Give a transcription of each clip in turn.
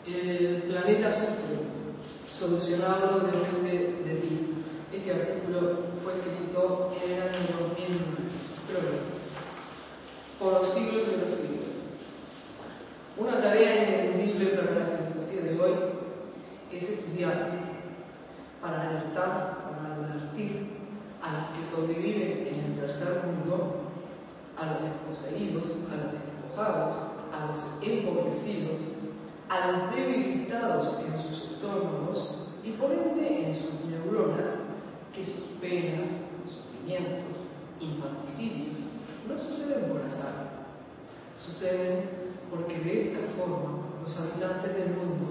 El planeta sufre, solucionarlo depende de ti. Este artículo fue escrito en el año 2009, por los siglos de los siglos. Una tarea ineludible para la filosofía de hoy es estudiar, para alertar, para advertir a los que sobreviven en el tercer mundo, a los desposeídos, a los despojados, a los empobrecidos, a los debilitados en sus estómagos y por ende en sus neuronas, que sus penas, sufrimientos, infanticidios no suceden por azar, suceden porque de esta forma los habitantes del mundo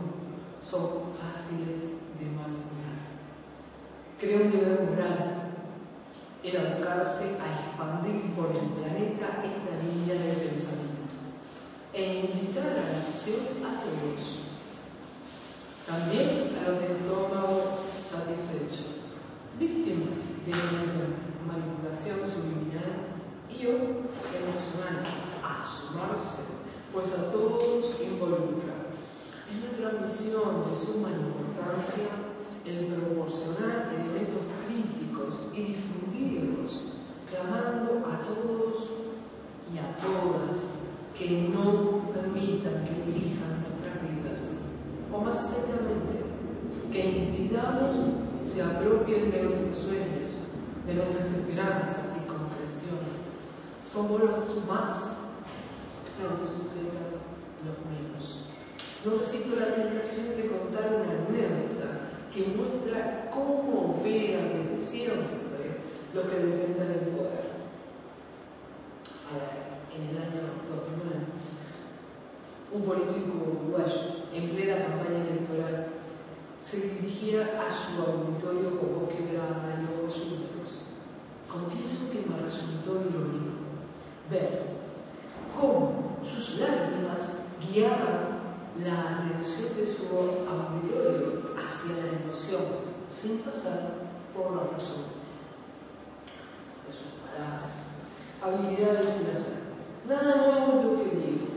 son fáciles de manipular. Creo un deber moral el abocarse a expandir por el planeta esta línea de pensamiento e invitar a la acción a todos, también a los del estómago satisfecho, víctimas de una manipulación subliminal y o emocional, a sumarse, pues a todos involucra. Es nuestra misión de suma importancia el proporcionar elementos críticos y difundirlos, clamando a todos y a todas que no permitan que dirijan nuestras vidas, o más exactamente, que impidamos se apropien de nuestros sueños, de nuestras esperanzas y concreciones. Somos los más, no nos sujetan los menos. No resisto la tentación de contar una anécdota que muestra cómo operan desde siempre los que detentan el poder. En el año 2009, un político uruguayo, en plena campaña electoral, se dirigía a su auditorio con voz quebrada y ojos húmedos. Confieso que me resultó irónico ver cómo sus lágrimas guiaban la atención de su auditorio hacia la emoción, sin pasar por la razón de sus palabras, habilidades y azar. Nada nuevo lo que digo.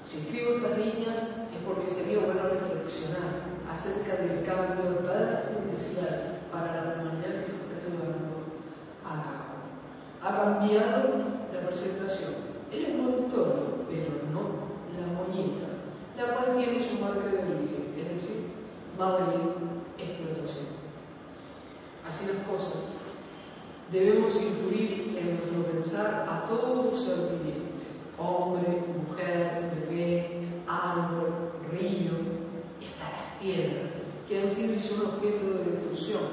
Si escribo estas líneas es porque sería bueno reflexionar acerca del cambio perjudicial para la humanidad que se está llevando a cabo. Ha cambiado la presentación, el envoltorio, pero no la muñeca, la cual tiene su marca de origen, es decir, va a venir explotación. Así las cosas, debemos incluir en nuestro pensar a todo ser viviente, hombre, mujer, bebé, árbol, río, y hasta las piedras, que han sido y son objeto de destrucción.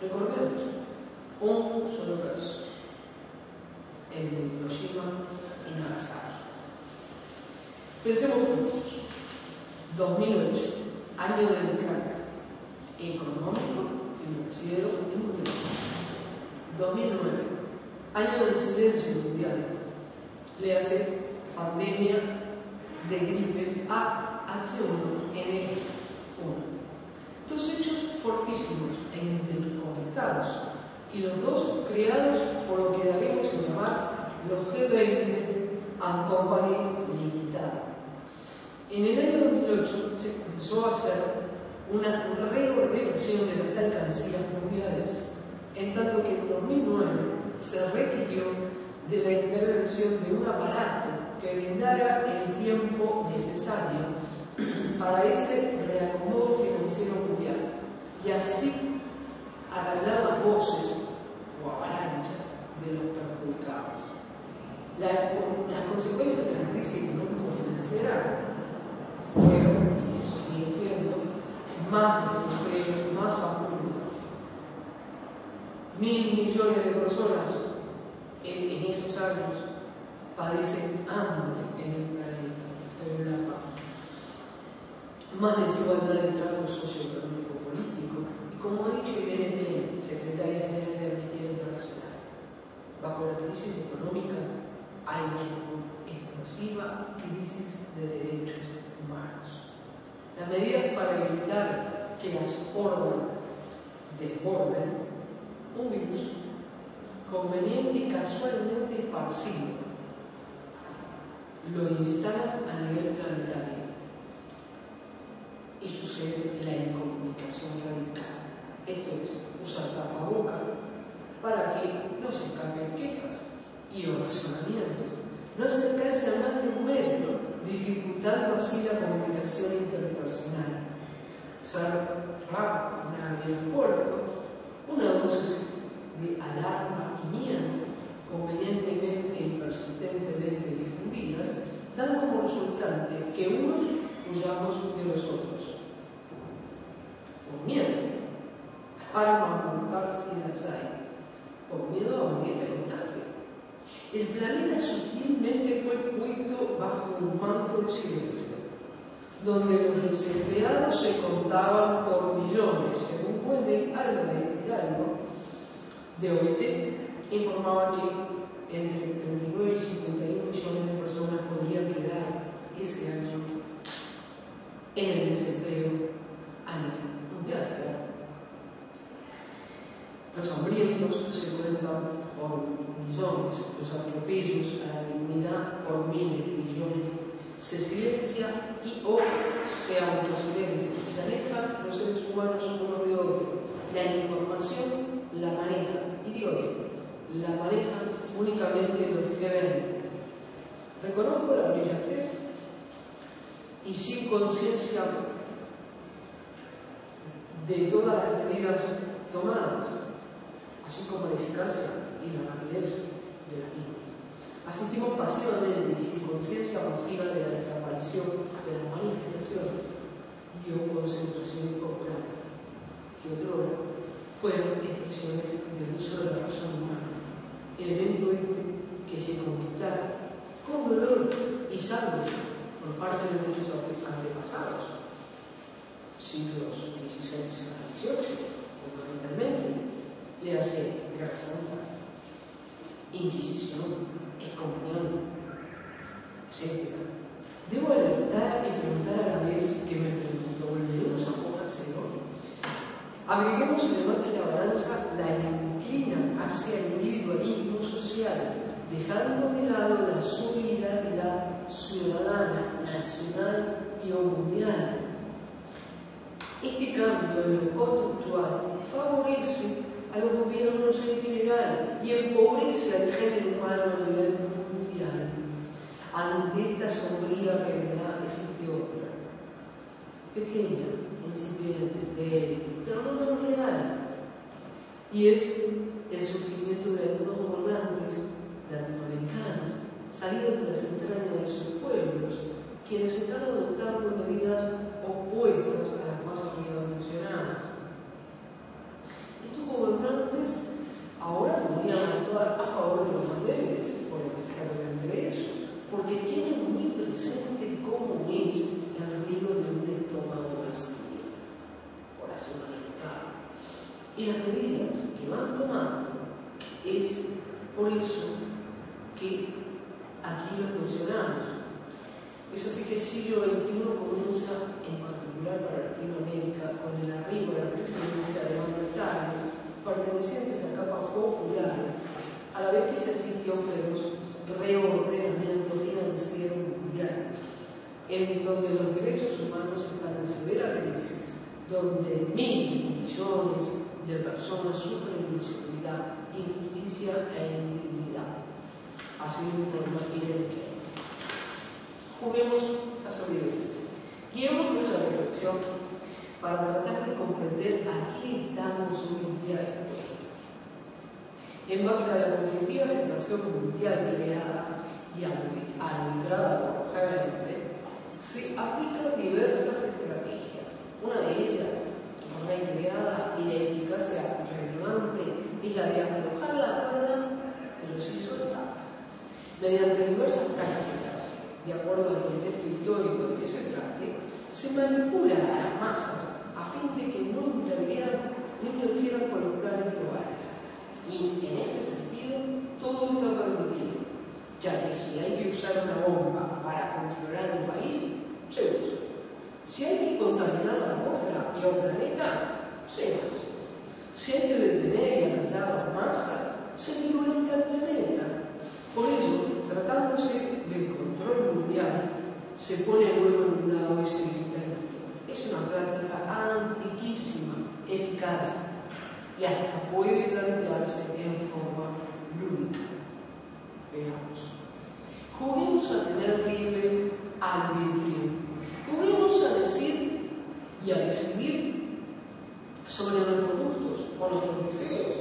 Recordemos, un solo caso, el de Hiroshima y Nagasaki. Pensemos juntos. 2008, año del crack económico, financiero y mundial. 2009, año del silencio mundial. Léase pandemia de gripe A-H1N1. Dos hechos fortísimos e interconectados, y los dos creados por lo que daremos a llamar los G20 and Company Limitada. En el año 2008 se comenzó a hacer una reordenación de las alcancías mundiales, en tanto que en 2009 se requirió de la intervención de un aparato que brindara el tiempo necesario para ese reacomodo financiero mundial y así acallar las voces o avalanchas de los perjudicados. Las consecuencias de la crisis económico-financiera fueron y siguen siendo más desempleo, más hambruna. 1.000 millones de personas en esos años padecen hambre en el planeta, según la FAO. Más desigualdad de trato socioeconómico-político, y como ha dicho Irene Klein, secretaria general de Amnistía Internacional, bajo la crisis económica hay una explosiva crisis de derechos humanos. Las medidas para evitar que las hordas desborden un virus conveniente y casualmente esparcido lo instalan a nivel planetario. y sucede la incomunicación radical. Esto es, usar tapaboca para que no se escapen quejas y oracionamientos, no acercarse a más de un metro, dificultando así la comunicación interpersonal. Cerrar el puerto, una dosis de alarma y miedo convenientemente y persistentemente difundidas, dan como resultante que unos huyamos de los otros. Por miedo, armas mortales si las hay, por miedo a morir de contagio. El planeta sutilmente fue puesto bajo un manto de silencio, donde los desempleados se contaban por millones. Según Wendell Hidalgo, de OIT, informaba que entre 39 y 51 millones de personas podrían quedar ese año en el desempleo a nivel mundial. Los hambrientos se cuentan por millones, los atropellos a la dignidad por miles de millones. Se silencia y o se autosilencia, se alejan los seres humanos unos de otros. La información la maneja, y digo bien, la maneja únicamente los gerentes. Reconozco la brillantez y sin conciencia de todas las medidas tomadas, así como la eficacia y la rapidez de las mismas. Asistimos pasivamente y sin conciencia pasiva de la desaparición de las manifestaciones y o concentraciones corporales, que otrora fueron expresiones del uso de la razón humana, elemento que se conquistara con dolor y sangre por parte de muchos antepasados, siglos XVI a XVIII, fundamentalmente, le hace Guerra Santa, Inquisición, excomunión, etc. Debo alertar y preguntar a la vez que me pregunto, ¿volveremos a hojas de oro? Agreguemos además que la balanza la inclina hacia el individualismo social, dejando de lado la solidaridad ciudadana, nacional y mundial. Este cambio en lo conductual favorece a los gobiernos en general y empobrece al género humano a nivel mundial. Ante esta sombría realidad existe otra, pequeña, incipiente, débil, pero no menos real, y es el sufrimiento de algunos gobernantes latinoamericanos salidos de las entrañas de sus pueblos, quienes están adoptando medidas opuestas a las más arriba mencionadas. Estos gobernantes ahora podrían actuar a favor de los más débiles, por ejemplo, entre ellos, porque tienen muy presente cómo es el ruido de un estómago vacío, por así manifestar. Y las medidas que van tomando es por eso que aquí lo mencionamos. Es así que el siglo XXI comienza, en particular para Latinoamérica, con el arribo de la presidencia de mandatarios pertenecientes a capas populares, a la vez que se asiste a un feroz reordenamiento financiero mundial, en donde los derechos humanos están en severa crisis, donde millones de personas sufren inseguridad, injusticia e indignidad. Así lo informa Irene. Juguemos a sabiduría. Guiemos nuestra reflexión para tratar de comprender a qué estamos hoy en día expuestos. En base a la conflictiva situación mundial creada y arbitrada por G20, se aplican diversas estrategias. Una de ellas, recreada y de eficacia relevante, es la de aflojar la cuerda, pero sí soltarla, mediante diversas tácticas. De acuerdo al contexto histórico de que se trate, se manipula a las masas a fin de que no interfieran con los planes globales. Y en este sentido, todo está permitido, ya que si hay que usar una bomba para controlar un país, se usa. Si hay que contaminar la atmósfera y el planeta, se hace. Si hay que detener y acallar las masas, se violenta el planeta. Por ello, tratándose del control mundial, se pone el huevo en un lado y se evita el otro. Es una ejercitarse y hasta puede plantearse en forma lúdica. Veamos. Juguemos a tener libre albedrío. Juguemos a decir y a decidir sobre nuestros gustos, o nuestros deseos,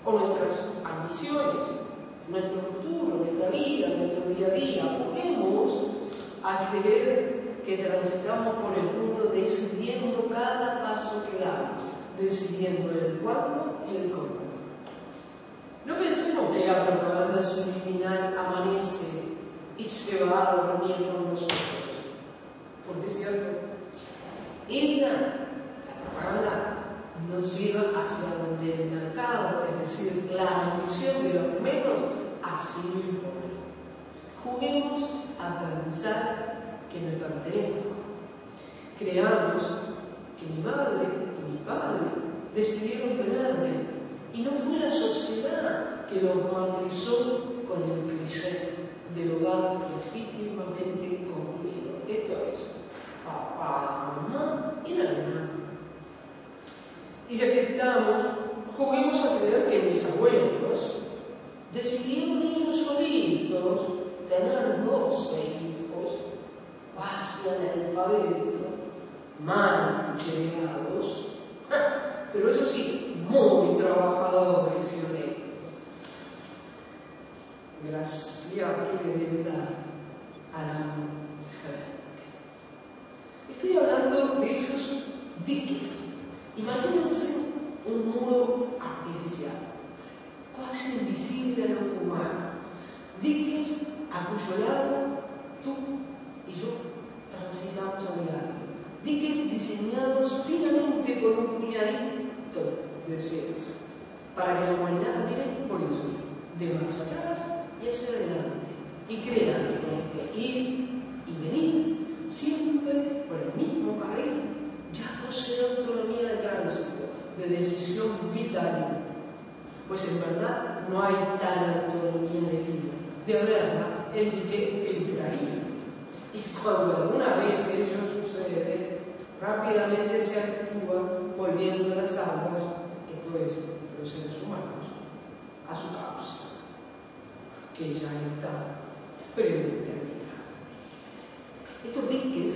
o nuestras ambiciones, nuestro futuro, nuestra vida, nuestro día a día. Juguemos a creer que transitamos por el mundo decidiendo cada paso que damos, decidiendo el cuándo y el cómo. No pensemos que la propaganda subliminal amanece y se va a dormir con nosotros, porque es cierto, la propaganda nos lleva hacia donde el mercado, es decir, la ambición de los menos, así lo impone. Juguemos a pensar que me pertenezco. Creamos que mi madre y mi padre decidieron tenerme, y no fue la sociedad que los matrizó con el cliché del hogar legítimamente concluido. Esto es, papá, mamá y la hermana. Y ya que estamos, juguemos a creer que mis abuelos decidieron ellos solitos tener 12 hijos, casi analfabetos, mal llegados, pero eso sí, muy trabajadores y honestos. Gracia que le debe dar a la mujer. Estoy hablando de esos diques. Imagínense un muro artificial, casi invisible al ojo humano, diques a cuyo lado tú y yo transitamos a diario, diques diseñados finamente por un puñadito de ciencia, para que la humanidad camine por eso, de marcha atrás y hacia adelante, y crean que tienen que ir y venir siempre por el mismo carril. Ya posee autonomía de tránsito, de decisión vital, pues en verdad no hay tal autonomía de vida. De haberla, el dique filtraría. Y cuando alguna vez eso sucede, rápidamente se actúa volviendo las aguas, esto es, los seres humanos, a su causa, que ya está predeterminada. Estos diques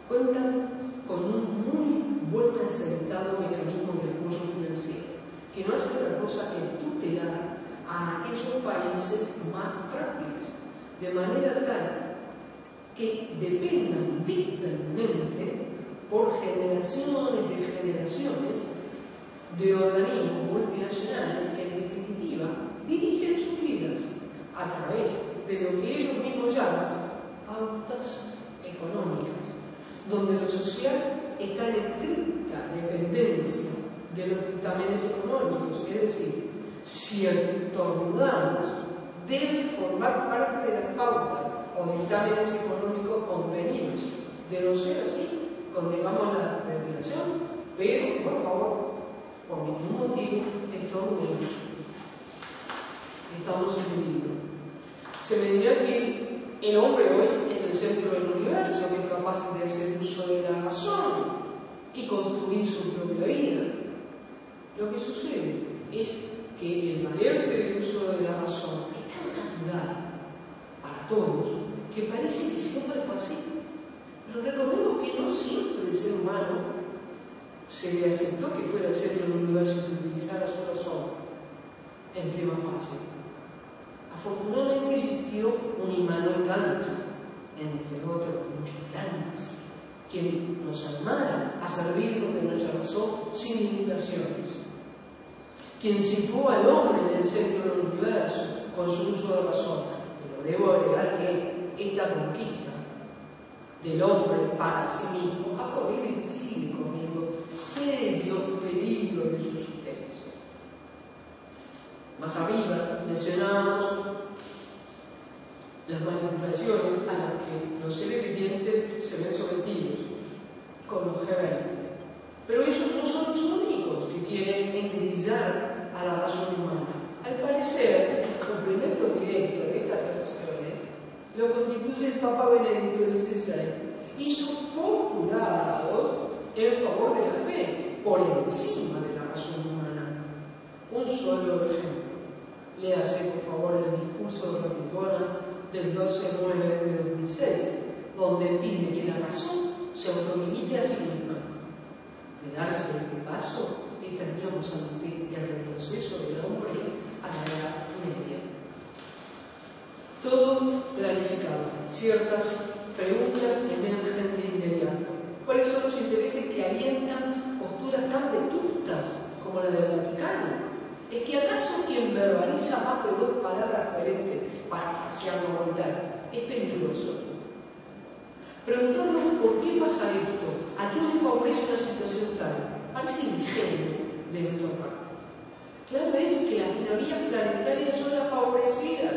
cuentan con un muy buen asentado mecanismo de apoyo financiero, que no hace otra cosa que tutelar a aquellos países más frágiles, de manera tal que dependan vitalmente por generaciones de organismos multinacionales que en definitiva dirigen sus vidas a través de lo que ellos mismos llaman pautas económicas, donde lo social está en estricta dependencia de los dictámenes económicos, es decir, si estornudamos, debe formar parte de las pautas o dictámenes económicos convenidos. De no ser así, condenamos la regulación, pero, por favor, por ningún motivo, estornudemos. Estamos en peligro. Se me dirá que el hombre hoy es el centro del universo, que es capaz de hacer uso de la razón y construir su propia vida. Lo que sucede es que el valerse del uso de la razón es tan natural para todos que parece que siempre fue así. Pero recordemos que no siempre el ser humano se le aceptó que fuera el centro del universo que utilizara su razón en prima fase. Afortunadamente existió un Immanuel Kant, entre otros muchos grandes, quien nos animara a servirnos de nuestra razón sin limitaciones, quien situó al hombre en el centro del universo con su uso de razón. Pero debo agregar que esta conquista del hombre para sí mismo ha corrido y sigue corriendo serio peligro de su existencia. Más arriba mencionábamos las manipulaciones a las que los seres vivientes se ven sometidos con los G20. Pero ellos no son los únicos que quieren engrillar a la razón humana. Al parecer, el complemento directo de estas situaciones lo constituye el Papa Benedicto XVI y sus postulados en favor de la fe, por encima de la solo ejemplo. Léase, por favor, el discurso de Ratisbona del 12/9 de 2006, donde pide que la razón se autolimite a sí misma. De darse este paso, estaríamos ante el retroceso del hombre a la Edad Media. Todo planificado. Ciertas preguntas emergen de inmediato. ¿Cuáles son los intereses que alientan posturas tan vetustas como la del Vaticano? ¿Es que acaso quien verbaliza más de 2 palabras coherentes, parafraseando a Voltaire, es peligroso? Preguntarnos por qué pasa esto, a quién le favorece una situación tal, parece ingenuo de nuestra parte. Claro es que las minorías planetarias son las favorecidas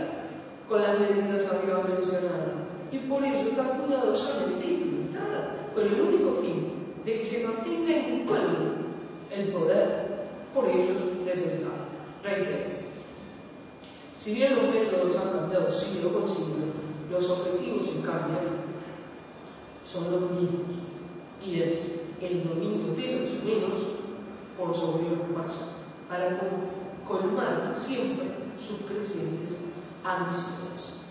con las medidas arriba mencionadas, y por ello están cuidadosamente instrumentadas, con el único fin de que se mantenga incólume el poder por ellos detentado. Reitero, si bien los métodos han cambiado siglo con siglo, los objetivos en cambio son los mismos, y es el dominio de los menos por sobre los más, para colmar siempre sus crecientes ambiciones.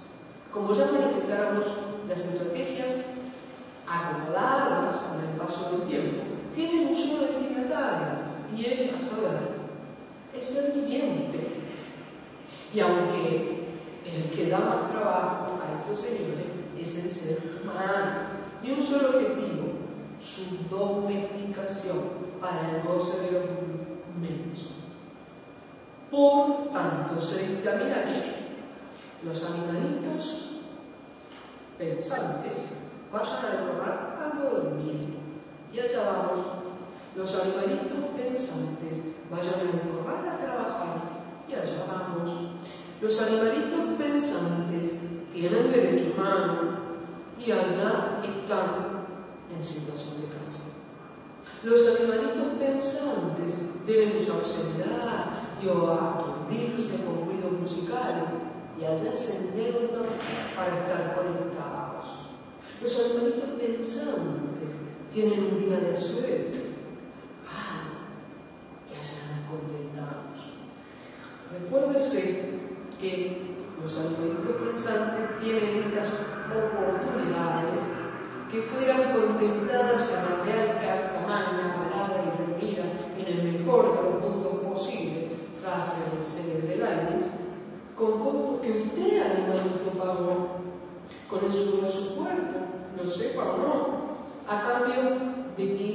Como ya manifestáramos, las estrategias acomodadas con el paso del tiempo tienen un solo destinatario, y es, a saber, el ser viviente. Y aunque el que da más trabajo a estos señores es el ser humano, y un solo objetivo, su domesticación para el goce de los menos. Por tanto, se dictamina que los animalitos pensantes vayan al corral a dormir, y allá vamos. Los animalitos pensantes vayan al corral a trabajar, y allá vamos. Los animalitos pensantes tienen derecho humano, y allá están en situación de calle. Los animalitos pensantes deben usar celular o aturdirse con ruidos musicales, y allá se endeudan para estar conectados. Los animalitos pensantes tienen un día de suerte. Y allá nos contentamos. Recuérdese que los animalitos pensantes tienen estas oportunidades que fueran contempladas en la Real Carta Magna, avalada y reunida en el mejor de los mundos posible, frase del célebre Leibniz, con costos que usted, animalito, pagó con el sudor de su cuerpo, lo sepa o no, a cambio de que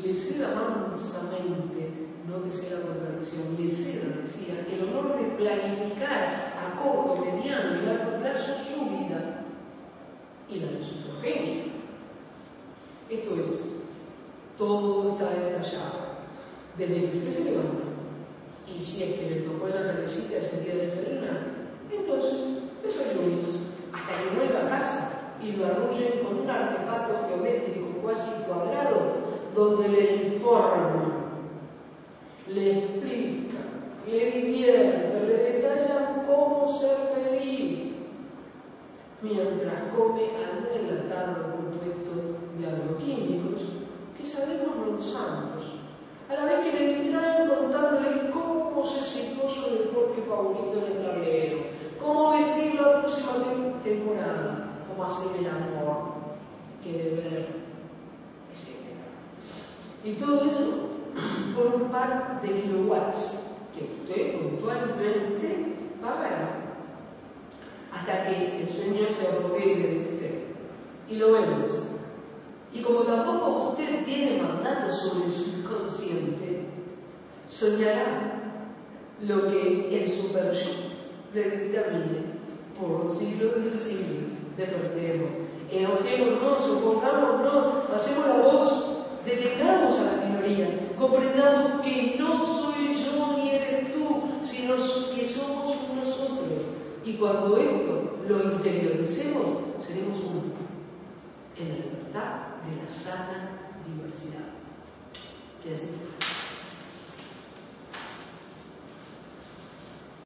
le ceda mansamente, nótese la contradicción, le ceda, decía, el honor de planificar a corto, mediano y largo plazo su vida y la de su progenie. Esto es, todo está detallado, desde que usted se levanta, y si es que le tocó en la calecita ese día de desayunar, entonces desayune, hasta que vuelva a casa y lo arrullen con un artefacto geométrico cuasi cuadrado, donde le informa, le explica, le divierte, le detalla cómo ser feliz, mientras come algún enlatado compuesto de agroquímicos que sabemos los santos, a la vez que le distraen contándole cómo se situó su deporte favorito en el tablero, cómo vestir la próxima temporada, cómo hacer el amor, qué beber, etc. Y todo eso por un par de kilowatts que usted puntualmente pagará hasta que el sueño se apodere de usted y lo vence. Y como tampoco usted tiene mandato sobre su inconsciente, soñará lo que el super-yo le dictamine por los siglos del siglo. Despertemos, enojémonos, opongámonos, hacemos la voz, detengamos a la minoría, comprendamos que no soy yo ni eres tú, sino que somos nosotros. Y cuando esto lo interioricemos, seremos uno, en la libertad de la sana diversidad. Que así sea.